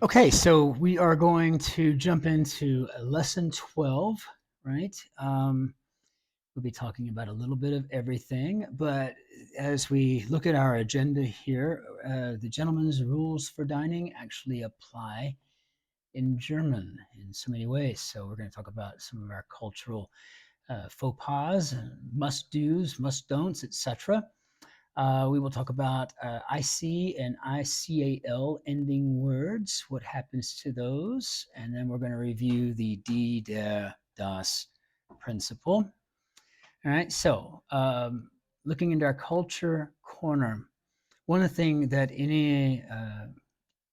Okay, so we are going to jump into lesson 12, right? We'll be talking about a little bit of everything, but as we look at our agenda here, the gentleman's rules for dining actually apply in German in so many ways. So we're going to talk about some of our cultural faux pas, must do's, must don'ts, etc. We will talk about IC and ICAL ending words, what happens to those, and then we're going to review the D, der, das principle. All right, so looking into our culture corner, one thing that any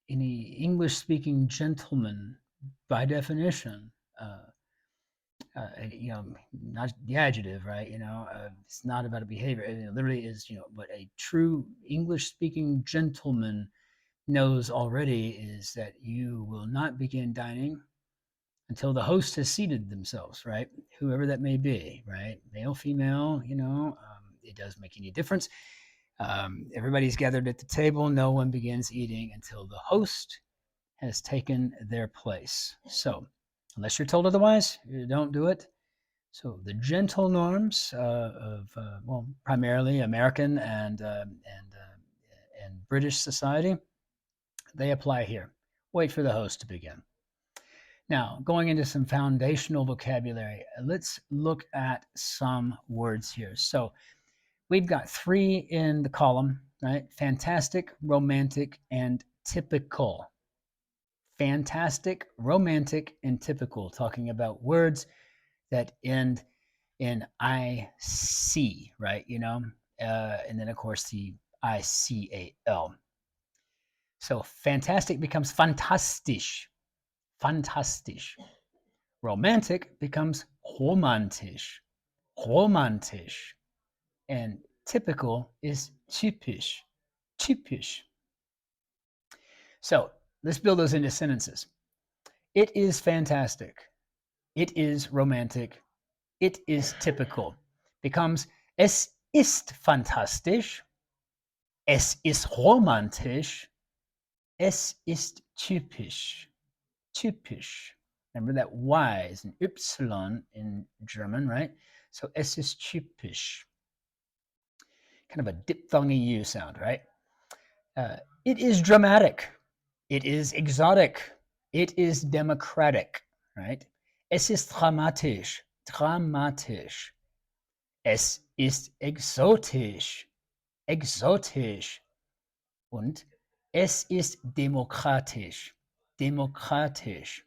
English-speaking gentleman, by definition, uh, not the adjective, right? It's not about a behavior. It literally is, what a true English-speaking gentleman knows already is that you will not begin dining until the host has seated themselves, right? Whoever that may be, right? Male, female, it doesn't make any difference. Everybody's gathered at the table. No one begins eating until the host has taken their place. So, unless you're told otherwise, you don't do it. So the gentle norms of primarily American and British society, they apply here. Wait for the host to begin. Now, going into some foundational vocabulary, let's look at some words here. So we've got three in the column, right? Fantastic, romantic, and typical. Fantastic, romantic, and typical, talking about words that end in IC, right? And then of course the ICAL. So fantastic becomes fantastisch, fantastisch. Romantic becomes romantisch, romantisch. And typical is typisch, typisch. So let's build those into sentences. It is fantastic. It is romantic. It is typical. Becomes es ist fantastisch. Es ist romantisch. Es ist typisch. Typisch. Remember that Y is an Y in German, right? So es ist typisch. Kind of a diphthongy U sound, right? It is dramatic. It is exotic. It is democratic, right? Es ist dramatisch. Dramatisch. Es ist exotisch. Exotisch. Und es ist demokratisch. Demokratisch.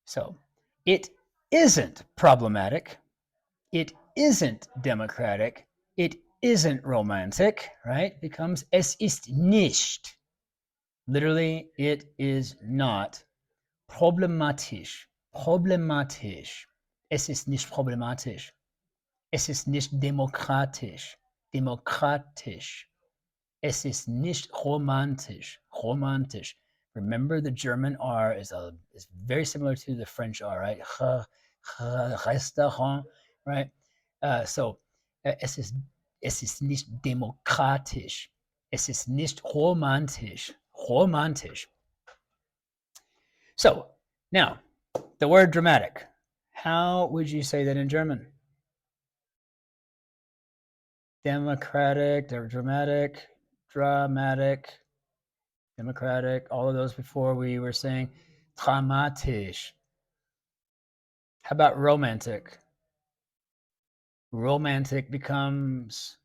So, it isn't problematic. It isn't democratic. It isn't romantic, right? Becomes es ist nicht. Literally, it is not problematisch. Problematisch. Es ist nicht problematisch. Es ist nicht demokratisch. Demokratisch. Es ist nicht romantisch. Romantisch. Remember, the German R is very similar to the French R, right? Restaurant, right? So, es ist nicht demokratisch. Es ist nicht romantisch. Romantisch. So, now, the word dramatic. How would you say that in German? Democratic, dramatic, dramatic, democratic, all of those before we were saying dramatisch. How about romantic? Romantic becomes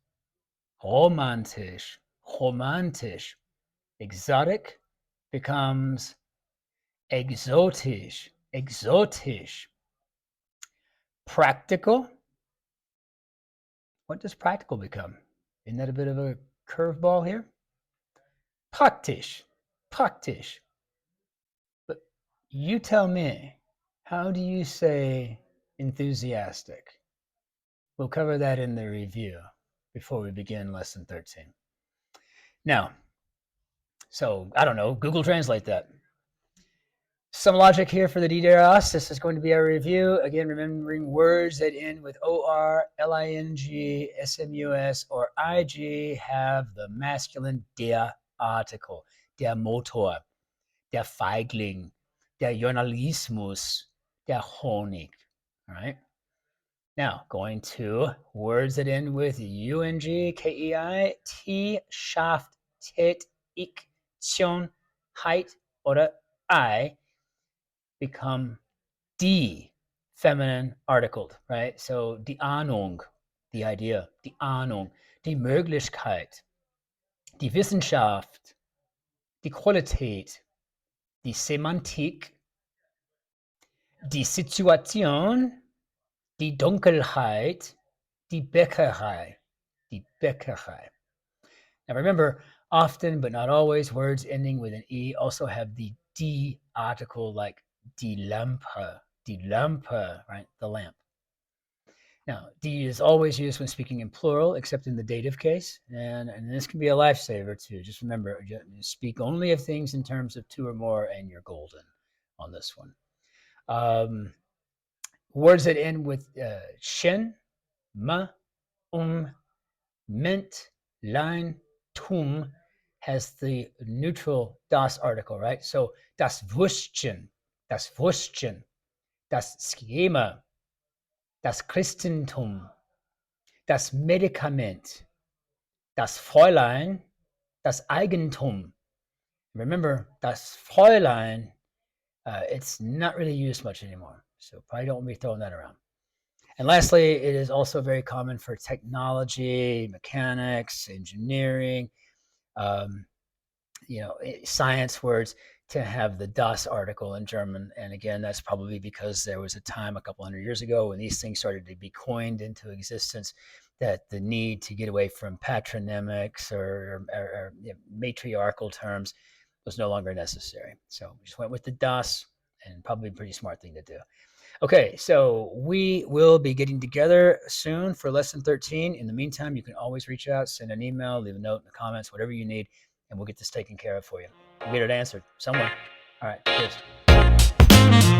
romantisch, romantisch. Exotic becomes exotisch, exotisch. Practical. What does practical become? Isn't that a bit of a curveball here? Praktisch, praktisch. But you tell me, how do you say enthusiastic? We'll cover that in the review before we begin lesson 13. Now, so I don't know, Google Translate that. Some logic here for the DDRS. This is going to be our review. Again, remembering words that end with OR, LING, SMUS, or IG have the masculine der article, der Motor. der Feigling, der Journalismus, der Honig. All right. Now, going to words that end with ung, kei, t, Schaft, tit, ich, Tion, heit, oder I become die, feminine articled, right? So die Ahnung, the idea, die Ahnung, die Möglichkeit, die Wissenschaft, die Qualität, die Semantik, die Situation, die Dunkelheit, die Bäckerei, die Bäckerei. Now remember, often but not always, words ending with an E also have the D article, like die Lampe, right? The lamp. Now, D is always used when speaking in plural, except in the dative case, and this can be a lifesaver too. Just remember, speak only of things in terms of two or more, and you're golden on this one. Words that end with shin, ma, mint, line, tum has the neutral das article, right? So das Würstchen, das Schema, das Christentum, das Medikament, das Fräulein, das Eigentum. Remember, das Fräulein, it's not really used much anymore, so probably don't be throwing that around. And lastly, it is also very common for technology, mechanics, engineering, science words to have the das article in German. And again, that's probably because there was a time a couple hundred years ago when these things started to be coined into existence, that the need to get away from patronymics or matriarchal terms was no longer necessary. So we just went with the das, and probably a pretty smart thing to do. Okay, so we will be getting together soon for lesson 13. In the meantime, you can always reach out, send an email, leave a note in the comments, whatever you need, and we'll get this taken care of for you. We'll get it answered somewhere. All right, cheers.